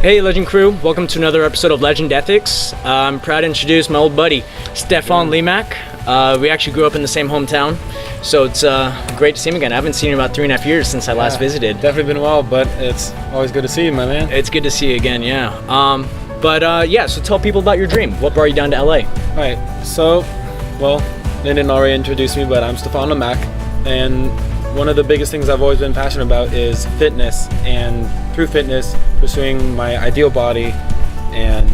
Hey Legend Crew, welcome to another episode of Legend Ethics. I'm proud to introduce my old buddy, Stefan Lemak. We actually grew up in the same hometown, so it's great to see him again. I haven't seen him in about 3.5 years since I last visited. Definitely been a while, but it's always good to see you, my man. It's good to see you again, yeah. So tell people about your dream. What brought you down to LA? Alright, so, well, Lyndon already introduced me, but I'm Stefan Lemak, and one of the biggest things I've always been passionate about is fitness, and through fitness, pursuing my ideal body. And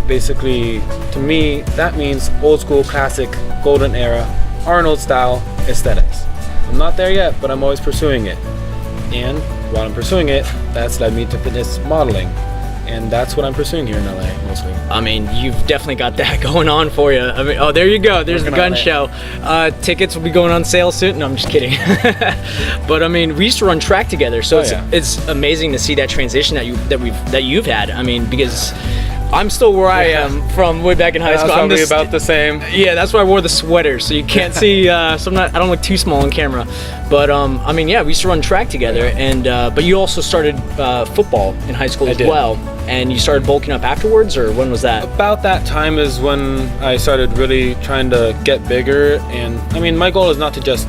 basically, to me, that means old school, classic, golden era, Arnold style aesthetics. I'm not there yet, but I'm always pursuing it. And while I'm pursuing it, that's led me to fitness modeling. And that's what I'm pursuing here in LA, mostly. I mean, you've definitely got that going on for you. I mean, oh, there you go. There's the gun show. Tickets will be going on sale soon. No, I'm just kidding. But I mean, we used to run track together, so it's amazing to see that transition that you've had. I mean, because I'm still where I am from way back in high school. I'm probably about the same. Yeah, that's why I wore the sweater, so you can't see. So I don't look too small on camera. But I mean, yeah, we used to run track together, and but you also started football in high school as well. And you started bulking up afterwards, or when was that? About that time is when I started really trying to get bigger. And I mean, my goal is not to just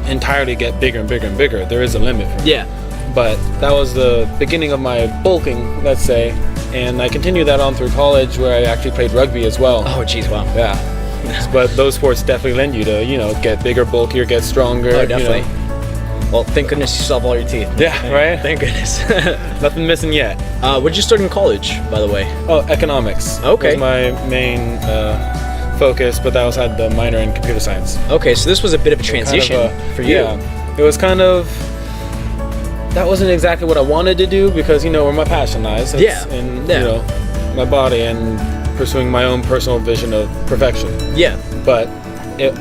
entirely get bigger and bigger and bigger. There is a limit for me. Yeah. But that was the beginning of my bulking, let's say. And I continued that on through college, where I actually played rugby as well. Oh, geez, wow. Yeah. But those sports definitely lend you to, get bigger, bulkier, get stronger. Oh, definitely. Well, thank goodness you still have all your teeth. Yeah, right? Thank goodness. Nothing missing yet. What did you start in college, by the way? Oh, economics. Okay. Was my main focus, but I also had the minor in computer science. Okay, so this was a bit of a transition for you. Yeah, it was kind of... That wasn't exactly what I wanted to do, because, where my passion lies. It's in, my body and pursuing my own personal vision of perfection. Yeah. But it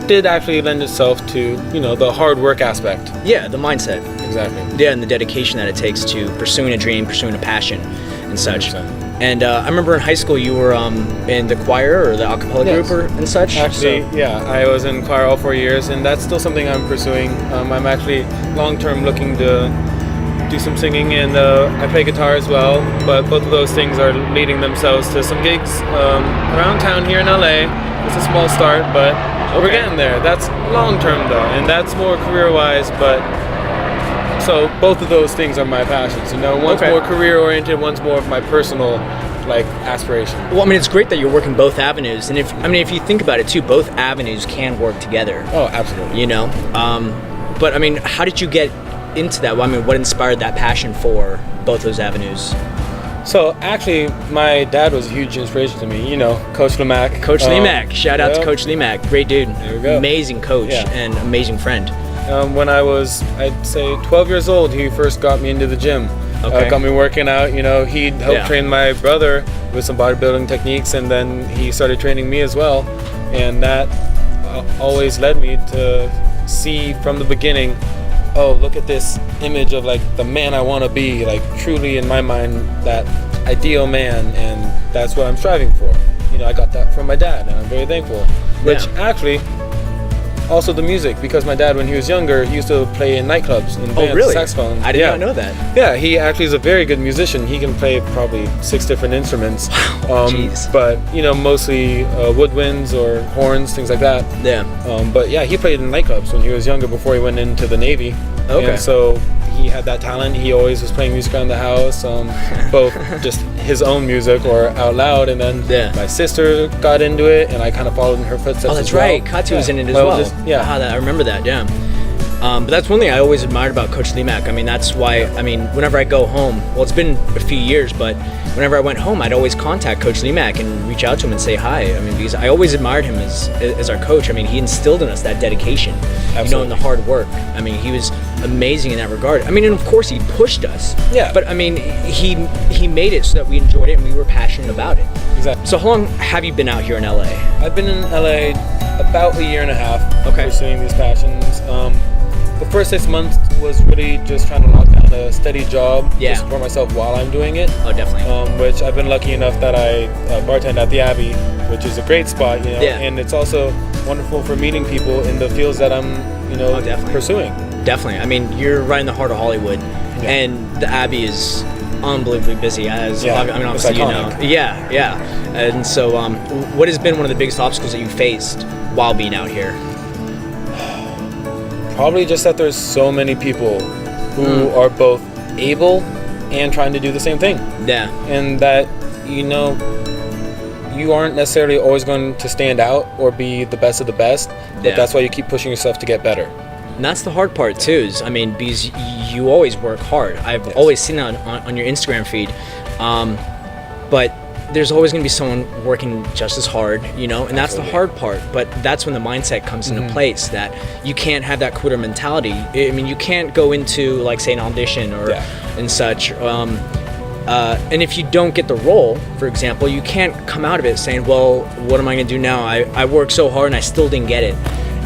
did actually lend itself to, the hard work aspect. Yeah, the mindset. Exactly. Yeah, and the dedication that it takes to pursuing a dream, pursuing a passion, and such. 100%. And I remember in high school you were in the choir or the a cappella group and such. Actually, I was in choir all 4 years, and that's still something I'm pursuing. I'm actually long-term looking to do some singing, and I play guitar as well, but both of those things are leading themselves to some gigs around town here in LA. It's a small start, but we're getting there. That's long-term though, and that's more career-wise, but so both of those things are my passions. One's more career-oriented, one's more of my personal aspiration. Well, I mean, it's great that you're working both avenues, and if you think about it too, both avenues can work together. Oh, absolutely. But I mean, how did you get into that? Well, I mean, what inspired that passion for both those avenues? So actually, my dad was a huge inspiration to me. Coach Lemak. Coach Lemak. Shout out to Coach Lemak. Great dude. There we go. Amazing coach and amazing friend. When I was, I'd say 12 years old, he first got me into the gym. Got me working out. He helped train my brother with some bodybuilding techniques, and then he started training me as well. And that always led me to see from the beginning, oh, look at this image of the man I want to be, truly in my mind, that ideal man, and that's what I'm striving for. I got that from my dad, and I'm very thankful. Which actually, also the music, because my dad, when he was younger, he used to play in nightclubs in bands, saxophone. I did not know that. Yeah, he actually is a very good musician. He can play probably 6 different instruments. Jeez. But mostly woodwinds or horns, things like that. Yeah. But yeah, he played in nightclubs when he was younger, before he went into the Navy. Okay. And so he had that talent. He always was playing music around the house, both just his own music or out loud. And then my sister got into it, and I kind of followed in her footsteps. Oh, that's right. Katu was in it as well. I remember that. Yeah. But that's one thing I always admired about Coach Lemak. I mean, that's why, whenever I go home, well, it's been a few years, but whenever I went home, I'd always contact Coach Lemak and reach out to him and say hi. Because I always admired him as our coach. He instilled in us that dedication, and the hard work. He was amazing in that regard. And of course, he pushed us. Yeah. But he made it so that we enjoyed it and we were passionate about it. Exactly. So how long have you been out here in LA? I've been in LA about 1.5 years pursuing these passions. The first 6 months was really just trying to lock down a steady job to support myself while I'm doing it. Oh, definitely. Which I've been lucky enough that I bartend at the Abbey, which is a great spot, and it's also wonderful for meeting people in the fields that I'm, pursuing. Definitely. You're right in the heart of Hollywood, and the Abbey is unbelievably busy. As Yeah, I mean, obviously, you know. iconic. Yeah. And so, what has been one of the biggest obstacles that you faced while being out here? Probably just that there's so many people who are both able and trying to do the same thing. Yeah. And that, you know, you aren't necessarily always going to stand out or be the best of the best, but that's why you keep pushing yourself to get better. And that's the hard part too, is, I mean, because you always work hard. I've always seen that on your Instagram feed. But there's always going to be someone working just as hard, you know, and that's the hard part. But that's when the mindset comes into place, that you can't have that quitter mentality. I mean, you can't go into, like, say, an audition or and such. And if you don't get the role, for example, you can't come out of it saying, well, what am I going to do now? I worked so hard and I still didn't get it.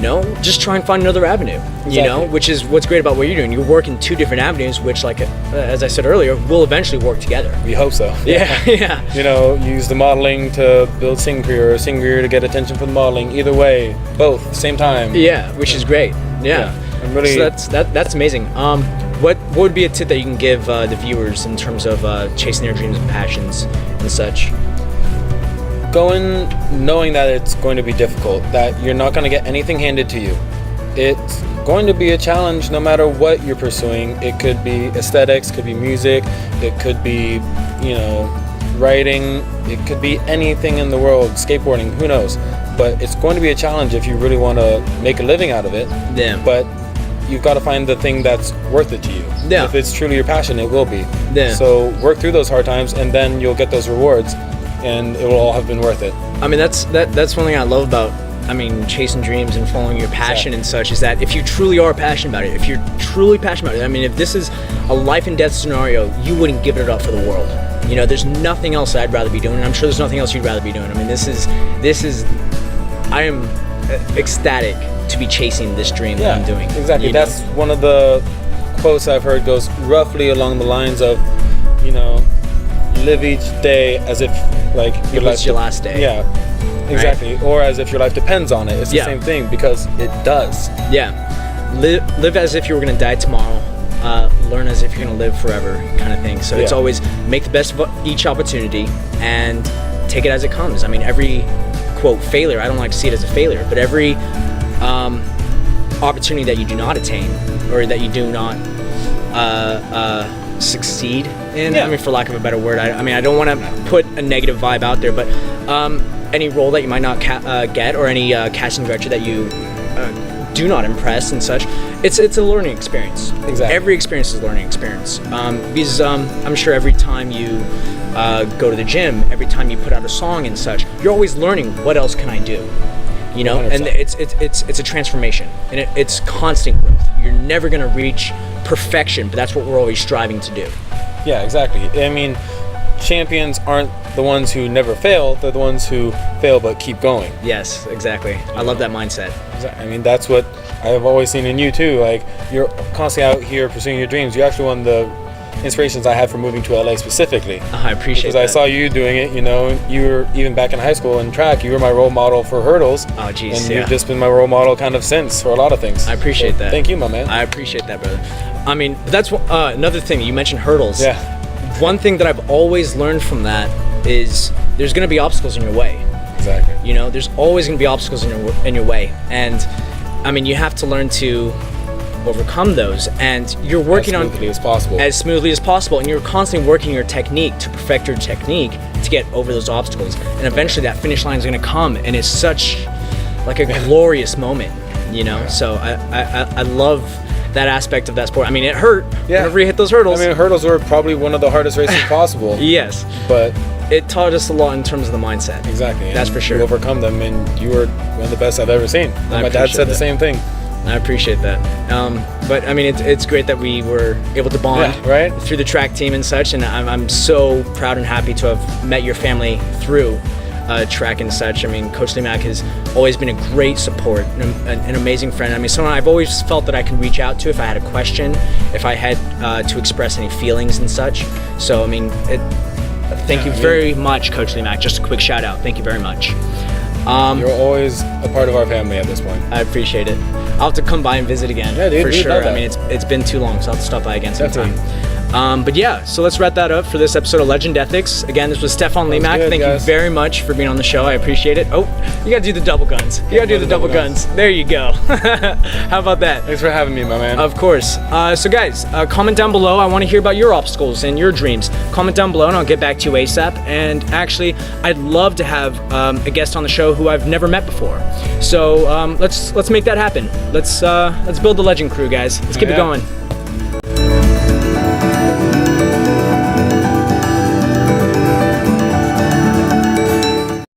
No, just try and find another avenue, you know, which is what's great about what you're doing. You work in two different avenues, which, like, as I said earlier, will eventually work together. We hope so. Yeah. You know, use the modeling to build sing career, or sing career to get attention from the modeling. Either way, both, same time. Yeah, which is great. Yeah. I'm really... So that's amazing. What would be a tip that you can give the viewers in terms of chasing their dreams and passions and such? Go in knowing that it's going to be difficult, that you're not going to get anything handed to you. It's going to be a challenge no matter what you're pursuing. It could be aesthetics, could be music, it could be, you know, writing, it could be anything in the world, skateboarding, who knows. But it's going to be a challenge if you really want to make a living out of it. Yeah. But you've got to find the thing that's worth it to you. Yeah. If it's truly your passion, it will be. Yeah. So work through those hard times, and then you'll get those rewards, and it will all have been worth it. I mean, that's one thing I love about, I mean, chasing dreams and following your passion and such, is that if you truly are passionate about it, if you're truly passionate about it, I mean, if this is a life and death scenario, you wouldn't give it up for the world. You know, there's nothing else I'd rather be doing, and I'm sure there's nothing else you'd rather be doing. I mean, this is I am ecstatic to be chasing this dream that I'm doing. Exactly. That's one of the quotes I've heard, goes roughly along the lines of, you know, live each day as if, like, your last day. Yeah, exactly. Right? Or as if your life depends on it. It's the same thing, because it does. Yeah. Live as if you were going to die tomorrow. Learn as if you're going to live forever, kind of thing. So it's always make the best of each opportunity and take it as it comes. I mean, every, quote, failure, I don't like to see it as a failure, but every opportunity that you do not attain, or that you do not succeed in, I mean, for lack of a better word, I mean, I don't want to put a negative vibe out there, but any role that you might not get, or any casting director that you do not impress and such, it's a learning experience. Exactly. Every experience is a learning experience, because I'm sure every time you go to the gym, every time you put out a song and such, you're always learning, what else can I do? You know, 100%. And it's a transformation, and it's constant growth. You're never going to reach perfection, but that's what we're always striving to do. Yeah, exactly. I mean, champions aren't the ones who never fail, they're the ones who fail but keep going. Yes, exactly. I love that mindset. I mean, that's what I've always seen in you too. Like, you're constantly out here pursuing your dreams. You're actually one of the inspirations I had for moving to LA specifically. I appreciate that. Because I saw you doing it, you know, you were, even back in high school in track, you were my role model for hurdles. Oh, geez, and you've just been my role model kind of since for a lot of things. I appreciate that. Thank you, my man. I appreciate that, brother. I mean, that's another thing. You mentioned hurdles. Yeah. One thing that I've always learned from that is there's going to be obstacles in your way. Exactly. You know, there's always going to be obstacles in your way. And, I mean, you have to learn to overcome those, and you're working as smoothly as possible, and you're constantly working your technique to perfect your technique to get over those obstacles, and eventually that finish line is going to come, and it's such like a glorious moment, you know. So I love that aspect of that sport. I mean, it hurt whenever you hit those hurdles. I mean, hurdles were probably one of the hardest races possible. Yes, but it taught us a lot in terms of the mindset. Exactly. That's for sure. You overcome them, and you were one of the best I've ever seen. And my dad said the same thing. I appreciate that. But I mean, it's great that we were able to bond through the track team and such, and I'm so proud and happy to have met your family through track and such. I mean, Coach Lemak has always been a great support, an amazing friend. I mean, someone I've always felt that I can reach out to if I had a question, if I had to express any feelings and such. So, I mean, thank you very much, Coach Lemak. Just a quick shout out. Thank you very much. You're always a part of our family at this point. I appreciate it. I'll have to come by and visit again. Yeah, dude, for sure. Love that. I mean, it's been too long, so I'll have to stop by again sometime. But yeah, so let's wrap that up for this episode of Legend Ethics. Again, this was Stefan Lemak. Thank you very much for being on the show. I appreciate it. Oh, you gotta do the double guns. You gotta do the double guns. There you go. How about that? Thanks for having me, my man. Of course. So guys, comment down below. I want to hear about your obstacles and your dreams. Comment down below and I'll get back to you ASAP. And actually, I'd love to have a guest on the show who I've never met before. So let's make that happen. Let's build the Legend crew, guys. Let's keep it going.